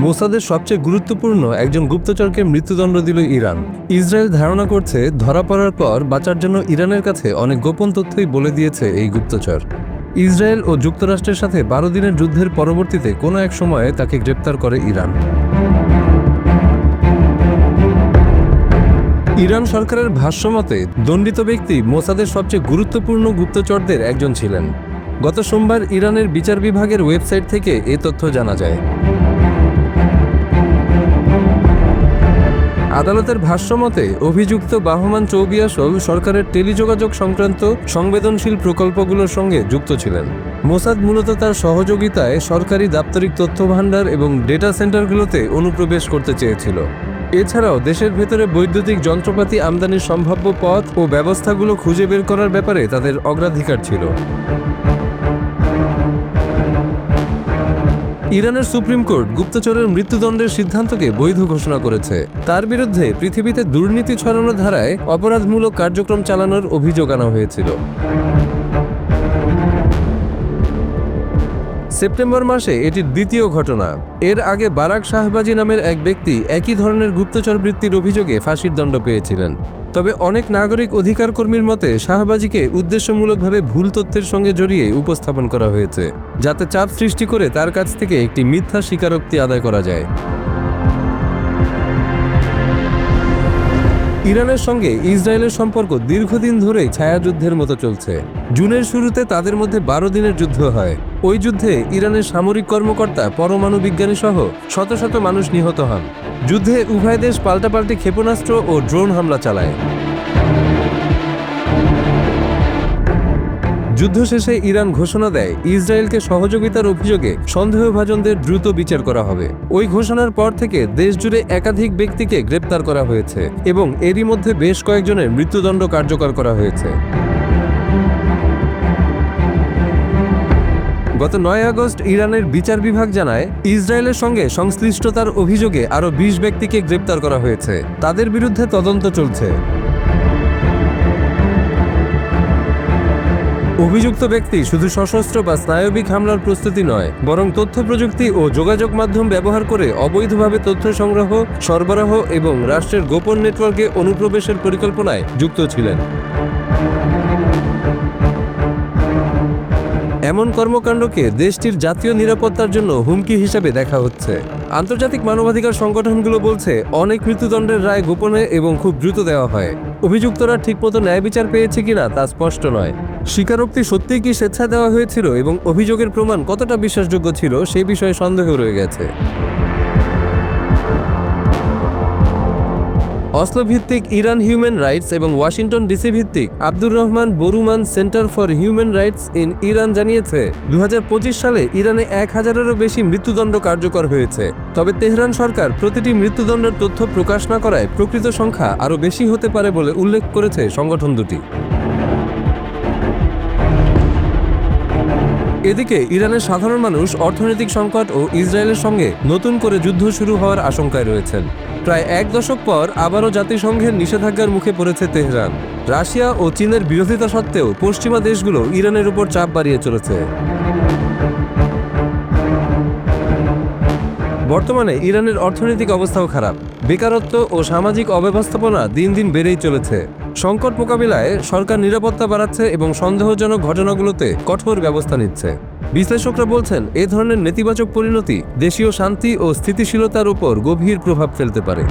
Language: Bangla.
মোসাদের সবচেয়ে গুরুত্বপূর্ণ একজন গুপ্তচরকে মৃত্যুদণ্ড দিল ইরান। ইসরায়েল ধারণা করছে ধরা পড়ার পর বাঁচার জন্য ইরানের কাছে অনেক গোপন তথ্যই বলে দিয়েছে এই গুপ্তচর। ইসরায়েল ও যুক্তরাষ্ট্রের সাথে 12 দিনের যুদ্ধের পরবর্তীতে কোনো এক সময়ে তাকে গ্রেপ্তার করে ইরান। ইরান সরকারের ভাষ্যমতে দণ্ডিত ব্যক্তি মোসাদের সবচেয়ে গুরুত্বপূর্ণ গুপ্তচরদের একজন ছিলেন। গত সোমবার ইরানের বিচার বিভাগের ওয়েবসাইট থেকে এ তথ্য জানা যায়। আদালতের ভাষ্যমতে অভিযুক্ত বাহমান চৌবিয়াসল সরকারের টেলিযোগাযোগ সংক্রান্ত সংবেদনশীল প্রকল্পগুলোর সঙ্গে যুক্ত ছিলেন। মোসাদ মূলত তার সহযোগিতায় সরকারি দাপ্তরিক তথ্য ভাণ্ডার এবং ডেটা সেন্টারগুলোতে অনুপ্রবেশ করতে চেয়েছিল। এছাড়াও দেশের ভেতরে বৈদ্যুতিক যন্ত্রপাতি আমদানির সম্ভাব্য পথ ও ব্যবস্থাগুলো খুঁজে বের করার ব্যাপারে তাদের অগ্রাধিকার ছিল। ইরানের সুপ্রিম কোর্ট গুপ্তচরের মৃত্যুদণ্ডের সিদ্ধান্তকে বৈধ ঘোষণা করেছে। তার বিরুদ্ধে পৃথিবীতে দুর্নীতি ছড়ানোর ধারায় অপরাধমূলক কার্যক্রম চালানোর অভিযোগ আনা হয়েছিল। সেপ্টেম্বর মাসে এটির দ্বিতীয় ঘটনা। এর আগে বারাক শাহবাজি নামের এক ব্যক্তি একই ধরনের গুপ্তচর বৃত্তির অভিযোগে ফাঁসির দণ্ড পেয়েছিলেন। তবে অনেক নাগরিক অধিকার কর্মীর মতে শাহবাজিকে উদ্দেশ্যমূলকভাবে ভুল তথ্যের সঙ্গে জড়িয়ে উপস্থাপন করা হয়েছে, যাতে চাপ সৃষ্টি করে তার কাছ থেকে একটি মিথ্যা স্বীকারোক্তি আদায় করা যায়। ইরানের সঙ্গে ইসরায়েলের সম্পর্ক দীর্ঘদিন ধরেই ছায়াযুদ্ধের মতো চলছে। জুনের শুরুতে তাদের মধ্যে 12 দিনের যুদ্ধ হয়। ওই যুদ্ধে ইরানের সামরিক কর্মকর্তা, পরমাণু বিজ্ঞানী সহ শত শত মানুষ নিহত হন। যুদ্ধে উভয় দেশ পাল্টাপাল্টি ক্ষেপণাস্ত্র ও ড্রোন হামলা চালায়। যুদ্ধ শেষে ইরান ঘোষণা দেয় ইসরায়েলকে সহযোগিতার অভিযোগে সন্দেহভাজনদের দ্রুত বিচার করা হবে। ওই ঘোষণার পর থেকে দেশ জুড়ে একাধিক ব্যক্তিকে গ্রেপ্তার করা হয়েছে এবং এরই মধ্যে বেশ কয়েকজনের মৃত্যুদণ্ড কার্যকর করা হয়েছে। গত 9 আগস্ট ইরানের বিচার বিভাগ জানায় ইসরায়েলের সঙ্গে সংশ্লিষ্টতার অভিযোগে আরও 20 ব্যক্তিকে গ্রেপ্তার করা হয়েছে। তাদের বিরুদ্ধে তদন্ত চলছে। অভিযুক্ত ব্যক্তি শুধু সশস্ত্র বা স্নায়বিক হামলার প্রস্তুতি নয়, বরং তথ্য প্রযুক্তি ও যোগাযোগ মাধ্যম ব্যবহার করে অবৈধভাবে তথ্য সংগ্রহ, সরবরাহ এবং রাষ্ট্রের গোপন নেটওয়ার্কে অনুপ্রবেশের পরিকল্পনায় যুক্ত ছিলেন। এমন কর্মকাণ্ডকে দেশটির জাতীয় নিরাপত্তার জন্য হুমকি হিসেবে দেখা হচ্ছে। আন্তর্জাতিক মানবাধিকার সংগঠনগুলো বলছে অনেক মৃত্যুদণ্ডের রায় গোপনে এবং খুব দ্রুত দেওয়া হয়। অভিযুক্তরা ঠিকমতো ন্যায় বিচার পেয়েছে কিনা তা স্পষ্ট নয়। স্বীকারোক্তি সত্যিই কি স্বেচ্ছায় দেওয়া হয়েছিল এবং অভিযোগের প্রমাণ কতটা বিশ্বাসযোগ্য ছিল সেই বিষয়ে সন্দেহ রয়ে গেছে। অসলো ভিত্তিক ইরান হিউম্যান রাইটস এবং ওয়াশিংটন ডিসি ভিত্তিক Abdur Rahman Boroumand centre for human rights in Iran জানিয়েছে 2025 সালে ইরানে 1000-এরও বেশি মৃত্যুদণ্ড কার্যকর হয়েছে। তবে তেহরান সরকার প্রতিটি মৃত্যুদণ্ডের তথ্য প্রকাশ না করায় প্রকৃত সংখ্যা আরও বেশি হতে পারে বলে উল্লেখ করেছে সংগঠন দুটি। এদিকে ইরানের সাধারণ মানুষ অর্থনৈতিক সংকট ও ইসরায়েলের সঙ্গে নতুন করে যুদ্ধ শুরু হওয়ার আশঙ্কায় রয়েছেন। প্রায় 1 দশক পর আবারও জাতিসংঘের নিষেধাজ্ঞার মুখে পড়েছে তেহরান। রাশিয়া ও চীনের বিরোধিতা সত্ত্বেও পশ্চিমা দেশগুলো ইরানের উপর চাপ বাড়িয়ে চলেছে। বর্তমানে ইরানের অর্থনৈতিক অবস্থাও খারাপ। বেকারত্ব ও সামাজিক অব্যবস্থাপনা দিন দিন বেড়েই চলেছে। সংকট মোকাবিলায় সরকার নিরাপত্তা বাড়াচ্ছে এবং সন্দেহজনক ঘটনাগুলোতে কঠোর ব্যবস্থা নিচ্ছে। বিশ্লেষকরা বলছেন এ ধরনের নেতিবাচক পরিণতি দেশীয় শান্তি ও স্থিতিশীলতার উপর গভীর প্রভাব ফেলতে পারে।